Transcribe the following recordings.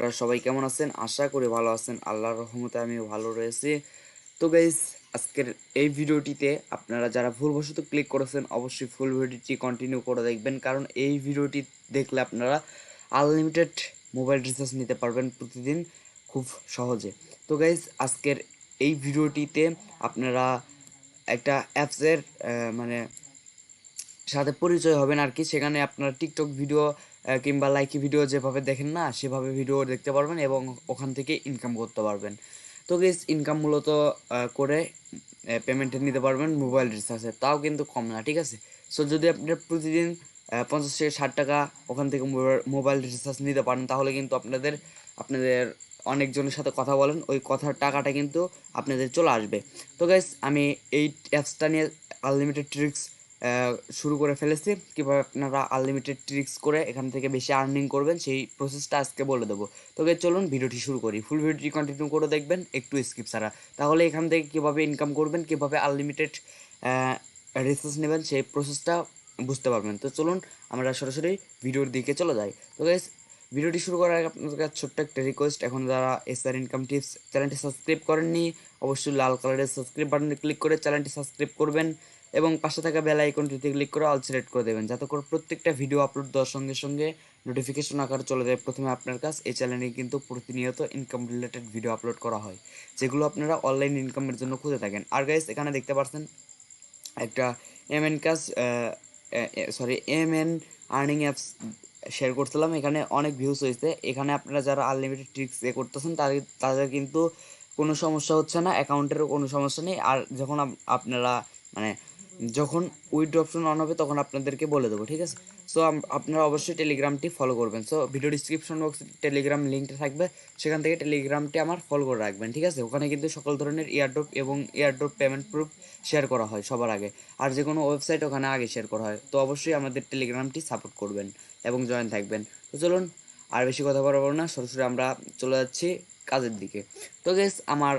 আপনারা সবাই কেমন আছেন? আশা করি ভালো আছেন। আল্লাহর রহমতে আমিও ভালো রয়েছি। তো গাইস, আজকের এই ভিডিওটিতে আপনারা যারা ভুলবশত ক্লিক করেছেন অবশ্যই ফুল ভিডিওটি কন্টিনিউ করে দেখবেন, কারণ এই ভিডিওটি দেখলে আপনারা আনলিমিটেড মোবাইল রিচার্জ নিতে পারবেন প্রতিদিন খুব সহজে। তো গাইস, আজকের এই ভিডিওটিতে আপনারা একটা অ্যাপসের মানে সাথে পরিচয় হবেন আর কি। সেখানে আপনার টিকটক ভিডিও কিংবা লাইকি ভিডিও যেভাবে দেখেন না সেভাবে ভিডিও দেখতে পারবেন এবং ওখান থেকে ইনকাম করতে পারবেন। তো গেস, ইনকাম মূলত করে পেমেন্টে নিতে পারবেন মোবাইল রিচার্জে, তাও কিন্তু কম না, ঠিক আছে। সো যদি আপনার প্রতিদিন 50 থেকে 60 টাকা ওখান থেকে মোবাইল রিচার্জ নিতে পারেন, তাহলে কিন্তু আপনাদের অনেকজনের সাথে কথা বলেন, ওই কথার টাকাটা কিন্তু আপনাদের চলে আসবে। তো গাইস, আমি এই অ্যাপসটা নিয়ে আনলিমিটেড ট্রিক্স শুরু করে ফেলেছি। কীভাবে আপনারা আনলিমিটেড ট্রিক্স করে এখান থেকে বেশি আর্নিং করবেন সেই প্রসেসটা আজকে বলে দেবো। তবে চলুন ভিডিওটি শুরু করি। ফুল ভিডিওটি কন্টিনিউ করে দেখবেন একটু স্কিপ ছাড়া, তাহলে এখান থেকে কীভাবে ইনকাম করবেন, কীভাবে আনলিমিটেড রিচার্জ নেবেন সেই প্রসেসটা বুঝতে পারবেন। তো চলুন আমরা সরাসরি ভিডিওর দিকে চলে যাই। তো গাইস, ভিডিওটি শুরু করার আগে আপনাদের কাছে ছোট্ট একটা রিকোয়েস্ট, এখন যারা এসআর ইনকাম টিপস চ্যানেলটি সাবস্ক্রাইব করেননি অবশ্যই লাল কালারের সাবস্ক্রাইব বাটনে ক্লিক করে চ্যানেলটি সাবস্ক্রাইব করবেন এবং পাশে থাকা বেল আইকনটিতে ক্লিক করে অল সিলেক্ট করে দেবেন, যাতে করে প্রত্যেকটা ভিডিও আপলোড দেওয়ার সঙ্গে সঙ্গে নোটিফিকেশন আকারে চলে যায় প্রথমে আপনার কাছে। এই চ্যানেলে কিন্তু প্রতিনিয়ত ইনকাম রিলেটেড ভিডিও আপলোড করা হয়, যেগুলো আপনারা অনলাইন ইনকামের জন্য খুঁজে থাকেন। আর গাইস, এখানে দেখতে পাচ্ছেন একটা এমএন কাজ এমএন আর্নিং অ্যাপস শেয়ার করছিলাম, এখানে অনেক ভিউজ হয়েছে। এখানে আপনারা যারা আনলিমিটেড ট্রিক্স করতেছেন তাদের কিন্তু কোনো সমস্যা হচ্ছে না, অ্যাকাউন্টেরও কোনো সমস্যা নেই। আর যখন আপনারা মানে যখন উইথড্র অপশন অন হবে তখন আপনাদেরকে বলে দেবো, ঠিক আছে। সো আপনারা অবশ্যই টেলিগ্রামটি ফলো করবেন। সো ভিডিও ডিসক্রিপশন বক্সে টেলিগ্রাম লিঙ্কটা থাকবে, সেখান থেকে টেলিগ্রামটি আমার ফলো করে রাখবেন, ঠিক আছে। ওখানে কিন্তু সকল ধরনের এয়ারড্রপ এবং এয়ারড্রপ পেমেন্ট প্রুফ শেয়ার করা হয় সবার আগে, আর যে কোনো ওয়েবসাইট ওখানে আগে শেয়ার করা হয়। তো অবশ্যই আমাদের টেলিগ্রামটি সাপোর্ট করবেন এবং জয়েন থাকবেন। তো চলুন আর বেশি কথা বলবো না, সরাসরি আমরা চলে যাচ্ছি কাজের দিকে। তো গেস, আমার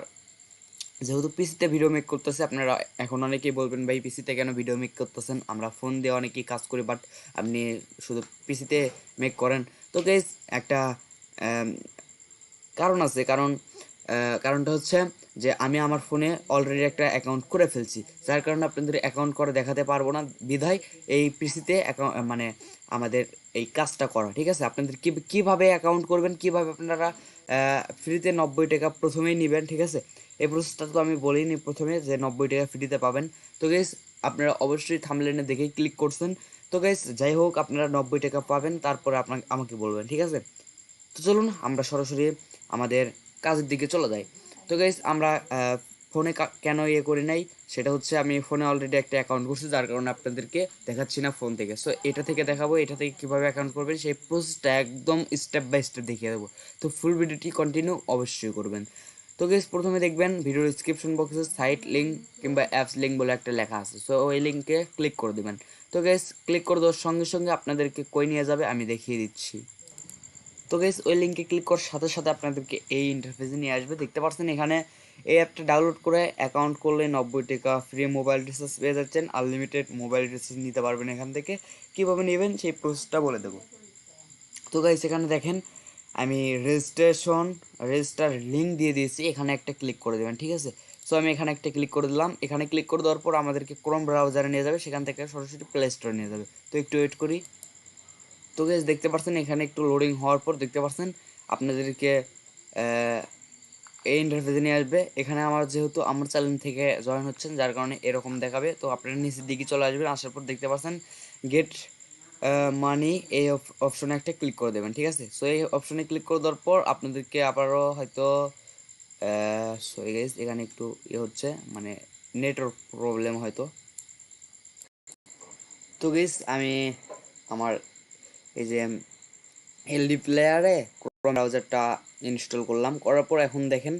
যেহেতু পিসিতে ভিডিও মেক করতেছে, আপনারা এখন অনেকেই বলবেন ভাই পিসিতে কেন ভিডিও মেক করতেছেন, আমরা ফোন দিয়ে অনেকেই কাজ করি, বাট আপনি শুধু পিসিতে মেক করেন। তো গেস, একটা কারণ আছে, কারণটা হচ্ছে যে আমি আমার ফোনে অলরেডি একটা অ্যাকাউন্ট করে ফেলছি, যার কারণে আপনাদের অ্যাকাউন্ট করে দেখাতে পারবো না, বিধায় এই পিসিতে মানে আমাদের এই কাজটা করা, ঠিক আছে। আপনাদের কীভাবে অ্যাকাউন্ট করবেন, কীভাবে আপনারা ফ্রিতে 90 টাকা প্রথমেই নেবেন, ঠিক আছে। এই প্রসেসটা তো আমি বলিনি প্রথমে যে 90 টাকা ফ্রিতে পাবেন। তো গাইস, আপনারা অবশ্যই থাম্বনেলে দেখেই ক্লিক করছেন। তো গাইস, যাই হোক, আপনারা 90 টাকা পাবেন, তারপরে আমাকে বলবেন, ঠিক আছে। তো চলুন আমরা সরাসরি আমাদের কাজের দিকে চলে যাই। তো গাইস, আমরা ফোনে কেন করি নাই সেটা হচ্ছে, আমি ফোনে অলরেডি একটা অ্যাকাউন্ট করছি, যার কারণে আপনাদেরকে দেখাচ্ছি না ফোন থেকে। সো এটা থেকে দেখাবো, এটা থেকে কীভাবে অ্যাকাউন্ট করবেন সেই প্রসেসটা একদম স্টেপ বাই স্টেপ দেখিয়ে দেবো। তো ফুল ভিডিওটি কন্টিনিউ অবশ্যই করবেন। তো গাইস, প্রথমে দেখবেন ভিডিওর ডিসক্রিপশন বক্সে সাইট লিঙ্ক কিংবা অ্যাপস লিঙ্ক বলে একটা লেখা আছে, সো ওই লিঙ্কে ক্লিক করে দেবেন। তো গাইস, ক্লিক করে দেওয়ার সঙ্গে সঙ্গে আপনাদেরকে কই নিয়ে যাবে আমি দেখিয়ে দিচ্ছি। তো গাইস, ওই লিঙ্কে ক্লিক করার সাথে সাথে আপনাদেরকে এই ইন্টারফেসে নিয়ে আসবে। দেখতে পাচ্ছেন এখানে এই অ্যাপটা ডাউনলোড করে অ্যাকাউন্ট করলে 90 টাকা ফ্রি মোবাইল রিচার্জ পেয়ে যাচ্ছেন, আনলিমিটেড মোবাইল রিচার্জ নিতে পারবেন এখান থেকে। কীভাবে নেবেন সেই প্রসেসটা বলে দেবো। তো গাইস, এখানে দেখেন আমি রেজিস্টার লিঙ্ক দিয়ে দিয়েছি, এখানে একটা ক্লিক করে দেবেন, ঠিক আছে। সো আমি এখানে একটা ক্লিক করে দিলাম। এখানে ক্লিক করে দেওয়ার পর আমাদেরকে ক্রোম ব্রাউজারে নিয়ে যাবে, সেখান থেকে সরাসরি প্লে স্টোরে নিয়ে যাবে। তো একটু ওয়েট করি। তো গাইস, দেখতে পাচ্ছেন এখানে একটু লোডিং হওয়ার পর দেখতে পাচ্ছেন আপনাদেরকে এই ইন্টারফেসে নিয়ে আসবে। এখানে যেহেতু আমার চ্যানেল থেকে জয়েন হচ্ছেন, যার কারণে এরকম দেখাবে। তো আপনারা নিচের দিকে চলে আসবেন, আসার পর দেখতে পাচ্ছেন গেট মানি, এই অপশনে একটা ক্লিক করে দেবেন, ঠিক আছে। সো এই অপশনে ক্লিক করে দেওয়ার পর আপনাদেরকে আবারও হয়তো সরি গাইস, এখানে একটু হচ্ছে মানে নেটওয়ার্ক প্রবলেম হয়তো। তো গাইস, আমি আমার এই যে এলডি প্লেয়ারে ক্রোম ব্রাউজারটা ইনস্টল করলাম, করার পর এখন দেখেন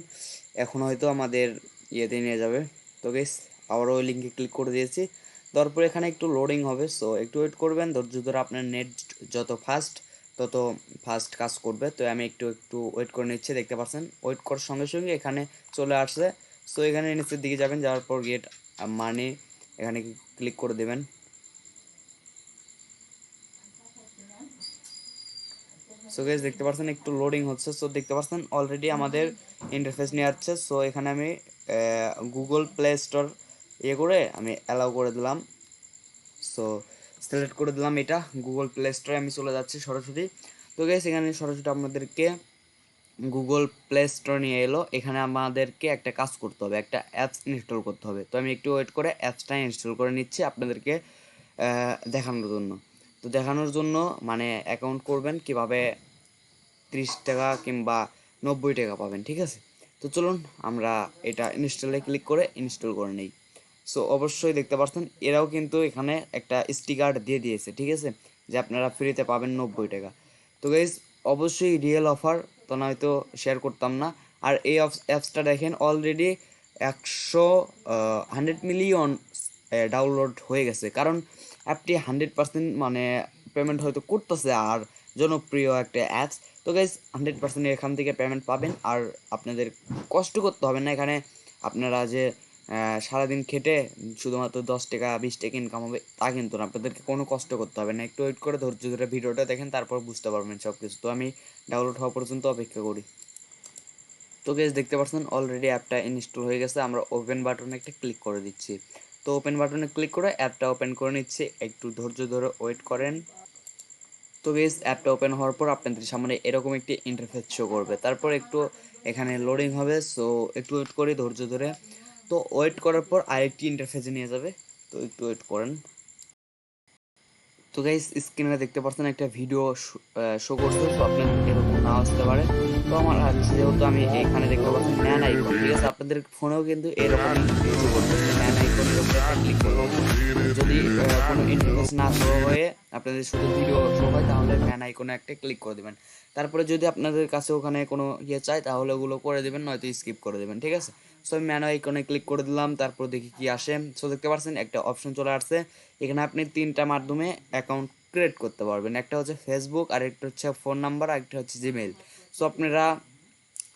এখন হয়তো আমাদের ইয়েতে নিয়ে যাবে। তো গাইস, আবারও ওই লিঙ্কে ক্লিক করে দিয়েছি, তারপর এখানে একটু লোডিং হবে। সো একটু ওয়েট করবেন, ধৈর্য ধরে আপনার নেট যত তত ফাস্ট কাজ করবে। তো আমি একটু ওয়েট করে নিচ্ছি। দেখতে পাচ্ছেন ওয়েট করার সঙ্গে সঙ্গে এখানে চলে আসছে। সো এখানে নিচের দিকে যাবেন, যাওয়ার পর গেট মানি এখানে ক্লিক করে দেবেন। সো গাইস দেখতে পাচ্ছেন একটু লোডিং হচ্ছে। সো দেখতে পাচ্ছেন অলরেডি আমাদের ইন্টারফেস নিয়ে আসছে। সো এখানে আমি গুগল প্লে স্টোর করে আমি অ্যালাউ করে দিলাম। সো সিলেক্ট করে দিলাম এটা, গুগল প্লে স্টোরে আমি চলে যাচ্ছি সরাসরি। তো গাইস এখানে সরাসরি আপনাদেরকে গুগল প্লে স্টোর নিয়ে এলো। এখানে আমাদেরকে একটা কাজ করতে হবে, একটা অ্যাপস ইনস্টল করতে হবে। তো আমি একটু ওয়েট করে অ্যাপসটা ইনস্টল করে নিচ্ছি আপনাদেরকে দেখানোর জন্য। তো দেখানোর জন্য মানে অ্যাকাউন্ট করবেন কিভাবে 30 টাকা কিংবা 90 টাকা পাবেন, ঠিক আছে। তো চলুন আমরা এটা ইনস্টলে ক্লিক করে ইনস্টল করে নিই। সো অবশ্যই দেখতে পাচ্ছেন এরাও কিন্তু এখানে একটা স্টিকার দিয়ে দিয়েছে, ঠিক আছে, যে আপনারা ফ্রিতে পাবেন 90 টাকা। তো গাইজ অবশ্যই রিয়েল অফার, তো নয়তো শেয়ার করতাম না। আর এই অ্যাপসটা দেখেন অলরেডি 100 মিলিয়ন ডাউনলোড হয়ে গেছে, কারণ অ্যাপটি 100% মানে পেমেন্ট হয়তো করতেছে, আর জনপ্রিয় একটা অ্যাপস। তো গাইজ 100% এখান থেকে পেমেন্ট পাবেন, আর আপনাদের কষ্ট করতে হবে না এখানে। আপনারা যে সারাদিন খেটে শুধুমাত্র 10 টাকা 20 টাকা ইনকাম হবে তা কিন্তু না, আপনাদেরকে কোনো কষ্ট করতে হবে না। একটু ওয়েট করে ধৈর্য ধরে ভিডিওটা দেখেন, তারপর বুঝতে পারবেন সব কিছু। তো আমি ডাউনলোড হওয়া পর্যন্ত অপেক্ষা করি। তো গাইজ দেখতে পাচ্ছেন অলরেডি অ্যাপটা ইনস্টল হয়ে গেছে। আমরা ওপেন বাটনে একটা ক্লিক করে দিচ্ছি। তো ওপেন বাটনে ক্লিক করে অ্যাপটা ওপেন করে নিচ্ছি, একটু ধৈর্য ধরে ওয়েট করেন। তো গাইস অ্যাপটা ওপেন হওয়ার পর আপনাদের সামনে এরকম একটি ইন্টারফেস শো করবে, তারপর একটু এখানে লোডিং হবে। সো একটু ওয়েট করি ধৈর্য ধরে। তো ওয়েট করার পর আরেকটি ইন্টারফেসে নিয়ে যাবে, তো একটু ওয়েট করেন। তো গাইস স্ক্রিনে দেখতে পাচ্ছেন একটা ভিডিও শো করছে। তো আপনাদের এরকম না আসতে পারে। তো আমার আছে যেহেতু আমি এখানে দেখতে পাচ্ছি ম্যান আইকন, ঠিক আছে, আপনাদের ফোনেও কিন্তু এরকম শো করতেছে ম্যান আইকনের উপরে একটা ক্লিক করবেন। যদি কোনো ইন্টারফেস না শো হয়ে আপনাদের শুধু ভিডিও শো হয় তাহলে ম্যান আইকনে একটা ক্লিক করে দেবেন। তারপরে যদি আপনাদের কাছে ওখানে কোনো চাই তাহলে ওগুলো করে দেবেন, নয়তো স্কিপ করে দেবেন, ঠিক আছে। সো আমি ম্যান আইকনে ক্লিক করে দিলাম, তারপর দেখি কি আসে। সো দেখতে পাচ্ছেন একটা অপশন চলে আসছে। এখানে আপনি 3টা মাধ্যমে অ্যাকাউন্ট ক্রিয়েট করতে পারবেন, একটা হচ্ছে ফেসবুক, আর একটা হচ্ছে ফোন নাম্বার, আর একটা হচ্ছে জিমেইল। সো আপনারা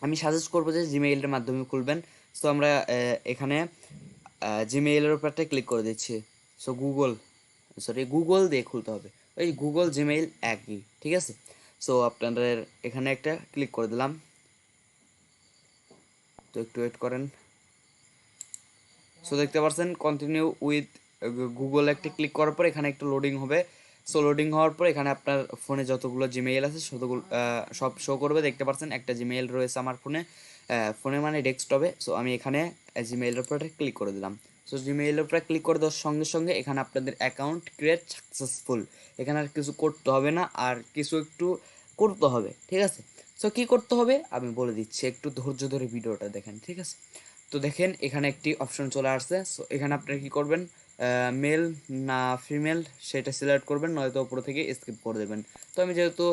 আমি সাজেস্ট করবো যে জিমেইলের মাধ্যমে খুলবেন। সো আমরা এখানে জিমেইলের উপরটা ক্লিক করে দিচ্ছি। সো গুগল দিয়ে খুলতে হবে, ওই গুগল জিমেইল একই, ঠিক আছে। সো আপনাদের এখানে একটা ক্লিক করে দিলাম, তো একটু ওয়েট করেন। সো দেখতে পাচ্ছেন কন্টিনিউ উইথ গুগল একটা ক্লিক করার পর এখানে একটু লোডিং হবে। সো লোডিং হওয়ার পর এখানে আপনার ফোনে যতগুলো জিমেইল আছে ততগুলো সব শো করবে। দেখতে পাচ্ছেন একটা জিমেইল রয়েছে আমার ফোনে মানে ডেস্কটপে। সো আমি এখানে জিমেইলের উপরে ক্লিক করে দিলাম। সো জিমেইলের উপরে ক্লিক করে দেওয়ার সঙ্গে সঙ্গে এখানে আপনাদের অ্যাকাউন্ট ক্রিয়েট সাকসেসফুল। এখানে আর কিছু করতে হবে না, আর কিছু একটু করতে হবে, ঠিক আছে। সো কী করতে হবে আমি বলে দিচ্ছি, একটু ধৈর্য ধরে ভিডিওটা দেখেন, ঠিক আছে। তো দেখেন এখানে একটি অপশন চলে আসছে। সো এখানে আপনারা কি করবেন, মেল না ফিমেল সেটা সিলেক্ট করবেন, নয়তো উপর থেকে স্কিপ করে দেবেন। তো আমি যেহেতু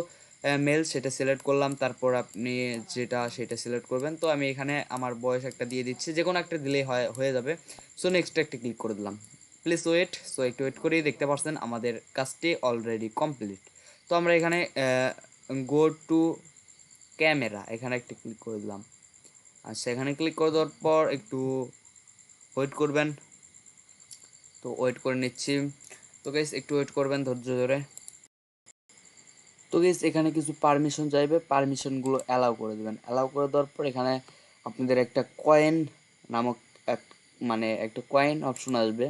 মেল সেটা সিলেক্ট করলাম, তারপর আপনি সেটা সিলেক্ট করবেন। তো আমি এখানে আমার বয়স একটা দিয়ে দিচ্ছি, যে কোনো একটা দিলেই হয়ে যাবে। সো নেক্সট একটা ক্লিক করে দিলাম, প্লিজ ওয়েট। সো একটু ওয়েট করেই দেখতে পাচ্ছেন আমাদের কাজটি অলরেডি কমপ্লিট। তো আমরা এখানে গো টু ক্যামেরা এখানে একটা ক্লিক করে দিলাম। আচ্ছা এখানে ক্লিক করে দেওয়ার পর একটু ওয়েট করবেন। তো ওয়েট করে নিচ্ছি। তো গাইস একটু ওয়েট করবেন ধৈর্য ধরে। তো গাইস এখানে কিছু পারমিশন চাইবে, পারমিশনগুলো অ্যালাউ করে দেবেন। অ্যালাউ করে দেওয়ার পর এখানে আপনাদের একটা কয়েন নামক এক মানে একটা কয়েন অপশন আসবে।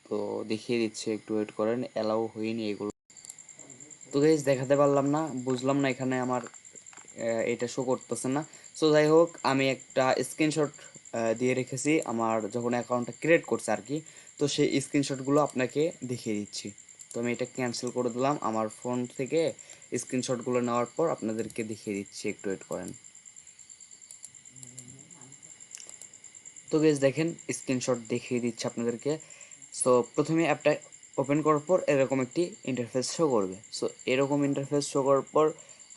তো দেখিয়ে দিচ্ছে, একটু ওয়েট করেন, অ্যালাউ হয়নি এগুলো। তো গাইস দেখাতে পারলাম না, বুঝলাম না এখানে আমার এটা শো করতেছে না। সো যাই হোক আমি একটা স্ক্রিনশট দিয়ে রেখেছি আমার যখন অ্যাকাউন্টটা ক্রিয়েট করছে আর কি। তো সেই স্ক্রিনশটগুলো আপনাকে দেখিয়ে দিচ্ছি। তো আমি এটা ক্যান্সেল করে দিলাম, আমার ফোন থেকে স্ক্রিনশটগুলো নেওয়ার পর আপনাদেরকে দেখিয়ে দিচ্ছি, একটু ওয়েট করেন। তো গাইস দেখেন স্ক্রিনশট দেখিয়ে দিচ্ছে আপনাদেরকে। সো প্রথমে অ্যাপটা ওপেন করার পর এরকম একটি ইন্টারফেস শো করবে। সো এরকম ইন্টারফেস শো করার পর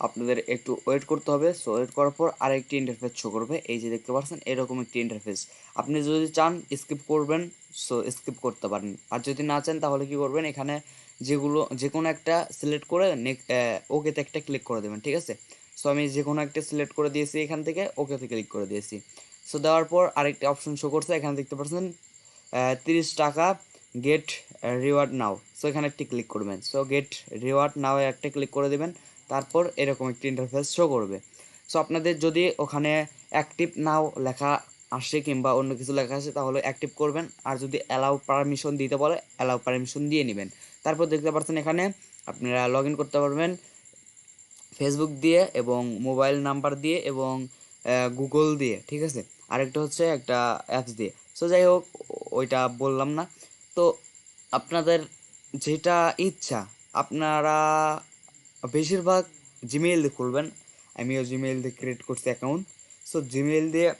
আপনাদের একটু ওয়েট করতে হবে। সো ওয়েট করার পর আরেকটি ইন্টারফেস শো করবে, এই যে দেখতে পাচ্ছেন এরকম একটি ইন্টারফেস। আপনি যদি চান স্কিপ করবেন, সো স্কিপ করতে পারেন, আর যদি না চান তাহলে কি করবেন, এখানে যে কোনো একটা সিলেক্ট করে ওকেতে একটা ক্লিক করে দেবেন, ঠিক আছে। সো আমি যে কোনো একটা সিলেক্ট করে দিয়েছি, এখান থেকে ওকেতে ক্লিক করে দিয়েছি। সো দেওয়ার পর আরেকটা অপশন শো করছে, এখানে দেখতে পাচ্ছেন 30 টাকা গেট রিওয়ার্ড নাও। সো এখানে একটি ক্লিক করবেন। সো গেট রিওয়ার্ড নাও একটা ক্লিক করে দেবেন। তারপর এরকম একটি ইন্টারফেস শো করবে। সো আপনাদের যদি ওখানে অ্যাক্টিভ নাও লেখা আসে কিংবা অন্য কিছু লেখা আসে তাহলে অ্যাক্টিভ করবেন, আর যদি অ্যালাউ পারমিশন দিতে বলে অ্যালাউ পারমিশন দিয়ে নেবেন। তারপর দেখতে পাচ্ছেন এখানে আপনারা লগ ইন করতে পারবেন ফেসবুক দিয়ে এবং মোবাইল নাম্বার দিয়ে এবং গুগল দিয়ে, ঠিক আছে। আরেকটা হচ্ছে একটা অ্যাপস দিয়ে। সো যাই হোক ওইটা বললাম না। তো আপনাদের যেটা ইচ্ছা আপনারা বেশিরভাগ জিমেইল দিয়ে খুলবেন। আমিও জিমেইল দিয়ে ক্রিয়েট করছি অ্যাকাউন্ট। সো জিমেইল দিয়ে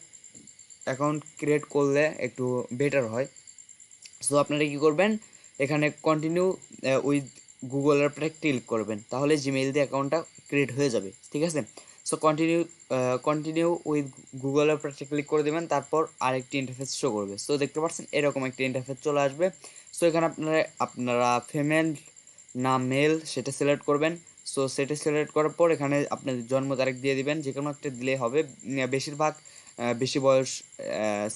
অ্যাকাউন্ট ক্রিয়েট করলে একটু বেটার হয়। সো আপনারা কী করবেন, এখানে কন্টিনিউ উইথ গুগলের উপরে ক্লিক করবেন, তাহলে জিমেইল দিয়ে অ্যাকাউন্টটা ক্রিয়েট হয়ে যাবে, ঠিক আছে। সো কন্টিনিউ উইথ গুগলের উপরে ক্লিক করে দেবেন, তারপর আরেকটি ইন্টারফেস শো করবে। সো দেখতে পাচ্ছেন এরকম একটি ইন্টারফেস চলে আসবে। সো এখানে আপনারা ফিমেল না মেল সেটা সিলেক্ট করবেন। সো সেটা সিলেক্ট করার পর এখানে আপনাদের জন্ম তারিখ দিয়ে দিবেন, যে কোনো একটা দিলেই হবে। বেশিরভাগ বেশি বয়স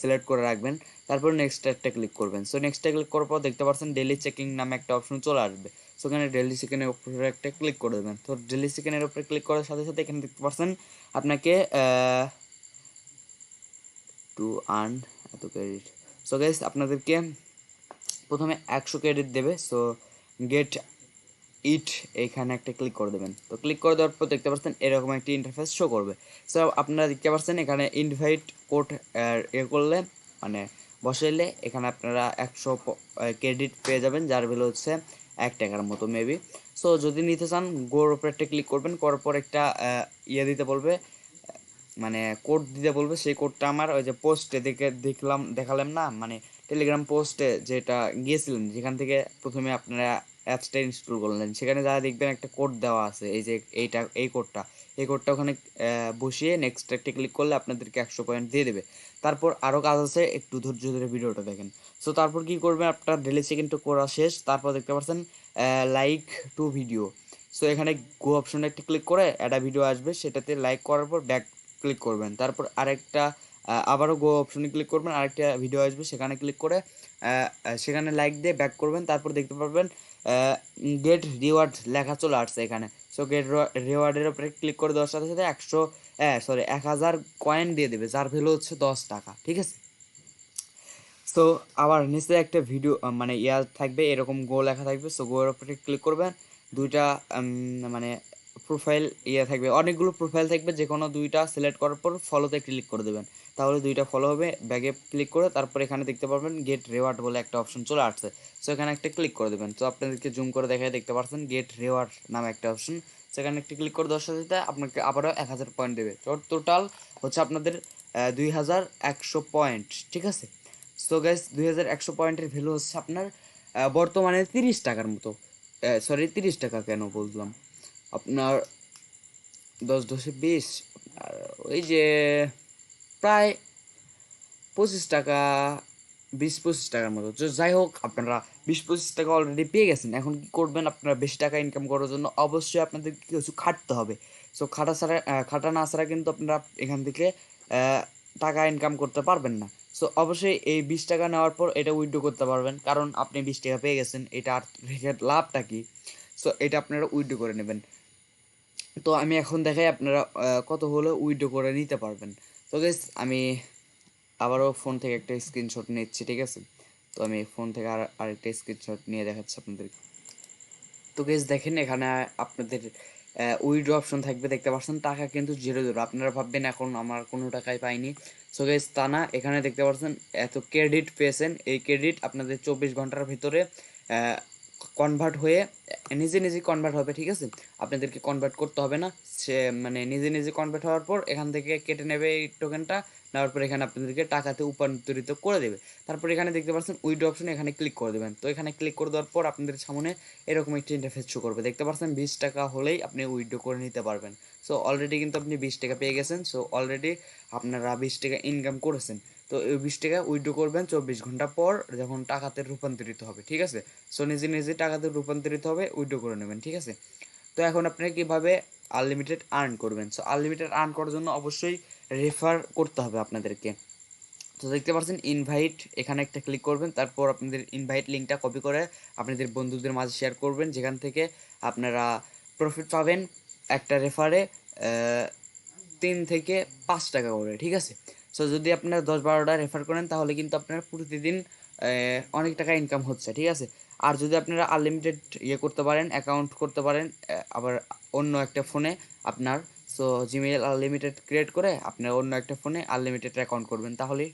সিলেক্ট করে রাখবেন। তারপর নেক্সট একটা ক্লিক করবেন। সো নেক্সটটা ক্লিক করার পর দেখতে পাচ্ছেন ডেলি চেকিং নামে একটা অপশন চলে আসবে। সো এখানে ডেলি চেকিংয়ের উপরে একটা ক্লিক করে দেবেন। তো ডেলি চেকিংয়ের উপরে ক্লিক করার সাথে সাথে এখানে দেখতে পাচ্ছেন আপনাকে টু আর্ন এত ক্রেডিট। সো গাইস আপনাদেরকে প্রথমে 100 ক্রেডিট দেবে। সো গেট ইট এইখানে একটা ক্লিক করে দেবেন। তো ক্লিক করে দেওয়ার পর দেখতে পাচ্ছেন এরকম একটি ইন্টারফেস শো করবে। সো আপনারা দেখতে পাচ্ছেন এখানে ইনভাইট কোড করলে মানে বসাইলে এখানে আপনারা 100 ক্রেডিট পেয়ে যাবেন, যার ভ্যালু হচ্ছে 1 টাকার মতো মেবি। সো যদি নিতে চান গোর উপরে একটা ক্লিক করবেন, করার পর একটা দিতে বলবে, মানে কোড দিতে বলবে। সেই কোডটা আমার ওই যে পোস্টে দেখালাম না, মানে টেলিগ্রাম পোস্টে যেটা গিয়েছিলেন, যেখান থেকে প্রথমে আপনারা অ্যাপসটা ইনস্টল করলেন, সেখানে যা দেখবেন একটা কোড দেওয়া আছে, এই যে এই কোডটা ওখানে বসিয়ে নেক্সট একটা ক্লিক করলে আপনাদেরকে 100 পয়েন্ট দিয়ে দেবে। তারপর আরও কাজ আছে, একটু ধৈর্য ধরে ভিডিওটা দেখেন। সো তারপর কি করবেন, আপনার ডেলি চেকিংটা করা শেষ। তারপর দেখতে পাচ্ছেন লাইক টু ভিডিও। সো এখানে গো অপশনে একটা ক্লিক করে একটা ভিডিও আসবে, সেটাতে লাইক করার পর ব্যাক ক্লিক করবেন। তারপর আরেকটা আবারও গো অপশনে ক্লিক করবেন, আরেকটা ভিডিও আসবে, সেখানে ক্লিক করে সেখানে লাইক দিয়ে ব্যাক করবেন। তারপর দেখতে পারবেন গেট রিওয়ার্ড লেখা চলে আসছে এখানে। সো গেট রিওয়ার্ডের উপরে ক্লিক করে দেওয়ার সাথে সাথে 1000 কয়েন দিয়ে দেবে, যার ভ্যালু হচ্ছে 10 টাকা, ঠিক আছে। সো আবার নিচে একটা ভিডিও মানে থাকবে, এরকম গো লেখা থাকবে। সো গোর উপরে ক্লিক করবেন, দুইটা মানে প্রোফাইল থাকবে, অনেকগুলো প্রোফাইল থাকবে, যে কোনো দুইটা সিলেক্ট করার পর ফলোতে ক্লিক করে দেবেন, তাহলে দুইটা ফলো হবে। ব্যাগে ক্লিক করে তারপর এখানে দেখতে পারবেন গেট রিওয়ার্ড বলে একটা অপশন চলে আসছে। সো এখানে একটা ক্লিক করে দেবেন। তো আপনাদেরকে জুম করে দেখায় দেখতে পাচ্ছেন গেট রিওয়ার্ড নামে একটা অপশন, সেখানে একটা ক্লিক করে দেওয়ার সাথে আপনাকে আবারও 1000 পয়েন্ট দেবে। তো টোটাল হচ্ছে আপনাদের 2100 পয়েন্ট, ঠিক আছে। সো গাইস 2100 পয়েন্টের ভ্যালু হচ্ছে আপনার বর্তমানে 30 টাকার মতো। 30 টাকা কেন বললাম, আপনার 10 10 20, আর ওই যে প্রায় 25 টাকা, 20 25 টাকার মতো। তো যাই হোক আপনারা 20 25 টাকা অলরেডি পেয়ে গেছেন। এখন কি করবেন, আপনারা বেশি টাকা ইনকাম করার জন্য অবশ্যই আপনাদের কিছু খাটতে হবে। সো খাটা না ছাড়া কিন্তু আপনারা এখান থেকে টাকা ইনকাম করতে পারবেন না। সো অবশ্যই এই 20 টাকা নেওয়ার পর এটা উইথড্র করতে পারবেন, কারণ আপনি 20 টাকা পেয়ে গেছেন, এটা আর রেখে লাভটা কি। সো এটা আপনারা উইথড্র করে নেবেন। তো আমি এখন দেখাই আপনারা কত হলে উইথড্র করে নিতে পারবেন। তো গাইস আমি আবারও ফোন থেকে একটা স্ক্রিনশট নিচ্ছি, ঠিক আছে। তো আমি ফোন থেকে আরেকটা স্ক্রিনশট নিয়ে দেখাচ্ছি আপনাদের। তো গাইস দেখেন এখানে আপনাদের উইথড্র অপশন থাকবে, দেখতে পাচ্ছেন টাকা কিন্তু 0 0। আপনারা ভাববেন এখন আমার কোনো টাকাই পাইনি। সো গাইস তা না, এখানে দেখতে পাচ্ছেন এত ক্রেডিট পেয়েছেন, এই ক্রেডিট আপনাদের 24 ঘন্টার ভিতরে কনভার্ট হয়ে নিজে নিজে কনভার্ট হবে, ঠিক আছে। আপনাদেরকে কনভার্ট করতে হবে না, সে মানে নিজে নিজে কনভার্ট হওয়ার পর এখান থেকে কেটে নেবে এই টোকেনটা, নেওয়ার পর এখানে আপনাদেরকে টাকাতে রূপান্তরিত করে দেবে। তারপর এখানে দেখতে পাচ্ছেন উইথড্র অপশন, এখানে ক্লিক করে দেবেন। তো এখানে ক্লিক করে দেওয়ার পর আপনাদের সামনে এরকম একটি ইন্টারফেস শো করবে, দেখতে পাচ্ছেন 20 টাকা হলেই আপনি উইথড্র করে নিতে পারবেন। সো অলরেডি কিন্তু আপনি 20 টাকা পেয়ে গেছেন। সো অলরেডি আপনারা 20 টাকা ইনকাম করেছেন। তো এই 20 টাকা উইথড্র করবেন 24 ঘন্টা পর, যখন টাকাতে রূপান্তরিত হবে, ঠিক আছে। সো নিজে নিজে টাকাতে রূপান্তরিত হবে, উইথড্র করে নেবেন, ঠিক আছে। তো এখন আপনি কীভাবে আনলিমিটেড আর্ন করবেন। সো আনলিমিটেড আর্ন করার জন্য অবশ্যই রেফার করতে হবে আপনাদেরকে। তো দেখতে পাচ্ছেন ইনভাইট, এখানে একটা ক্লিক করবেন, তারপর আপনাদের ইনভাইট লিঙ্কটা কপি করে আপনাদের বন্ধুদের মাঝে শেয়ার করবেন, যেখান থেকে আপনারা প্রফিট পাবেন একটা রেফারে 3 থেকে 5 টাকা করে, ঠিক আছে। সো যদি আপনারা 10-12টা রেফার করেন তাহলে কিন্তু আপনার প্রতিদিন অনেক টাকা ইনকাম হচ্ছে, ঠিক আছে। আর যদি আপনারা আনলিমিটেড করতে পারেন, অ্যাকাউন্ট করতে পারেন, আবার অন্য একটা ফোনে আপনার, সো জিমেইল আনলিমিটেড ক্রিয়েট করে আপনার অন্য একটা ফোনে আনলিমিটেড অ্যাকাউন্ট করবেন, তাহলে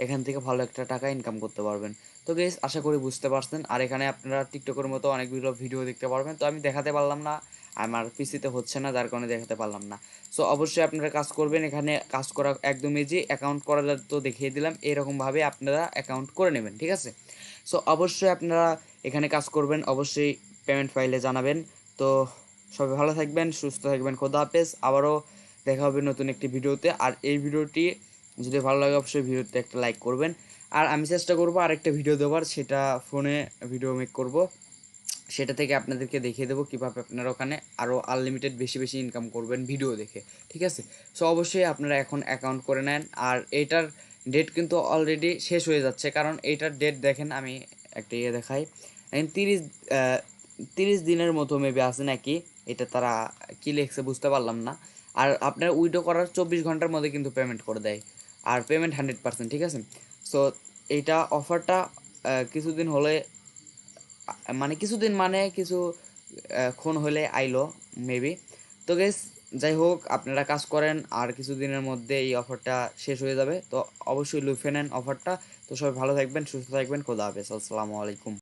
এখান থেকে ভালো একটা টাকা ইনকাম করতে পারবেন। তো গাইস, আশা করি বুঝতে পারছেন। আর এখানে আপনারা টিকটকের মতো অনেকগুলো ভিডিও দেখতে পারবেন। তো আমি দেখাতে পারলাম না, আমার পিসিতে হচ্ছে না, যার কারণে দেখাতে পারলাম না। সো অবশ্যই আপনারা কাজ করবেন, এখানে কাজ করা একদম ইজি। অ্যাকাউন্ট করা তো দেখিয়ে দিলাম, এরকমভাবে আপনারা অ্যাকাউন্ট করে নেবেন, ঠিক আছে। সো অবশ্যই আপনারা এখানে কাজ করবেন, অবশ্যই পেমেন্ট ফাইলে জানাবেন। তো সবাই ভালো থাকবেন, সুস্থ থাকবেন, খোদা হাফেজ। আবারও দেখা হবে নতুন একটি ভিডিওতে। আর এই ভিডিওটি যদি ভালো লাগে অবশ্যই ভিডিওতে একটা লাইক করবেন। আর আমি চেষ্টা করবো আরেকটা ভিডিও দেওয়ার, সেটা ফোনে ভিডিও মেক করব, সেটা থেকে আপনাদেরকে দেখিয়ে দেবো কীভাবে আপনারা ওখানে আরও আনলিমিটেড বেশি বেশি ইনকাম করবেন ভিডিও দেখে, ঠিক আছে। সো অবশ্যই আপনারা এখন অ্যাকাউন্ট করে নেন। আর এইটার ডেট কিন্তু অলরেডি শেষ হয়ে যাচ্ছে, কারণ এইটার ডেট দেখেন, আমি একটা দেখাই, 30 দিনের মতো মেবি আছে নাকি, এটা তারা কী লিখছে বুঝতে পারলাম না। আর আপনার উইড্রো করার 24 ঘন্টার মধ্যে কিন্তু পেমেন্ট করে দেয়, আর পেমেন্ট 100%, ঠিক আছে। সো এইটা অফারটা কিছুদিন হলে, মানে কিছুদিন মানে কিছু ক্ষণ হলে আইলো মেবি। তো গেস, যাই হোক, আপনারা কাজ করেন, আর কিছুদিনের মধ্যে এই অফারটা শেষ হয়ে যাবে। তো অবশ্যই লুফে নেন অফারটা। তো সবাই ভালো থাকবেন, সুস্থ থাকবেন, খোদা হাফেজ, আসসালামু আলাইকুম।